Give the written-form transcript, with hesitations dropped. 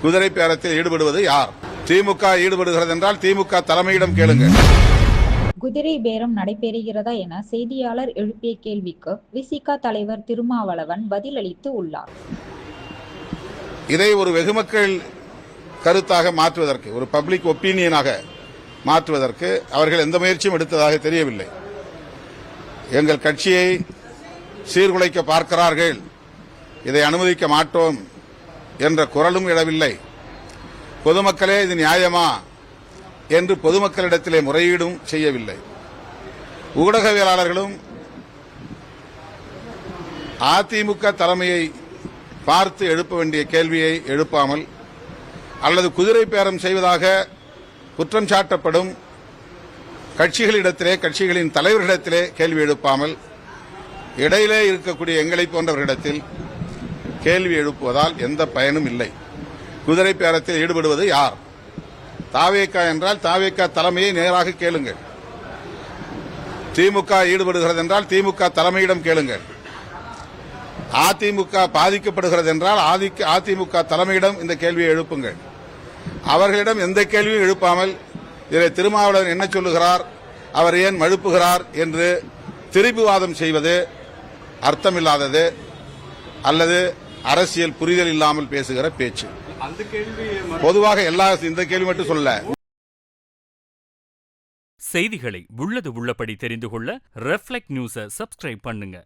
குதிரை பேரத்தில் ஈடுபடுவது யார்? திமுக ஈடுபடுகிறது என்றால் திமுக தலைமையிடம் கேளுங்க. குதிரை பேரம் நடைபெறுகிறதா என செய்தியாளர் எழுப்பிய கேள்விக்கு விசிக தலைவர் திருமாவளவன் பதிலளித்து உள்ளார். இதை ஒரு வெகுமக்கள் கருத்தாக மாற்றுவதற்கு, ஒரு பப்ளிக் ஒப்பீனியனாக மாற்றுவதற்கு அவர்கள் எந்த முயற்சியும் எடுத்ததாக தெரியவில்லை. எங்கள் கட்சியை சீர்குலைக்க பார்க்கிறார்கள், இதை அனுமதிக்க மாட்டோம் என்ற குரலும் எழவில்லை. பொதுமக்களே இது நியாயமா என்று பொதுமக்களிடத்திலே முறையீடும் செய்யவில்லை. ஊடகவியலாளர்களும் அதிமுக தலைமையை பார்த்து எழுப்ப வேண்டிய கேள்வியை எழுப்பாமல், அல்லது குதிரை பேரம் செய்வதாக குற்றம் சாட்டப்படும் கட்சிகளிடத்திலே, கட்சிகளின் தலைவர்களிடத்திலே கேள்வி எழுப்பாமல், இடையிலே இருக்கக்கூடிய எங்களை போன்றவர்களிடத்தில் கேள்வி எழுப்புவதால் எந்த பயனும் இல்லை. குதிரை பேரத்தில் ஈடுபடுவது யார்? தாவேக என்றால் தாவேக தலைமையை நேராக கேளுங்கள். திமுக ஈடுபடுகிறது என்றால் திமுக தலைமையிடம் கேளுங்கள். அதிமுக பாதிக்கப்படுகிறது என்றால் அதிமுக தலைமையிடம் இந்த கேள்வியை எழுப்புங்கள். அவர்களிடம் எந்த கேள்வியும் எழுப்பாமல் இதை திருமாவளவன் என்ன சொல்லுகிறார், அவர் ஏன் மழுப்புகிறார் என்று திருப்பிவாதம் செய்வது அர்த்தமில்லாதது, அல்லது அரசியல் புரிதல் இல்லாமல் பேசுகிற பேச்சு. பொதுவாக இந்த கேள்வி மட்டும் சொல்ல. செய்திகளை உள்ளது உள்ளபடி தெரிந்து கொள்ள ரெஃப்ளெக்ட் நியூஸை சப்ஸ்கிரைப் பண்ணுங்க.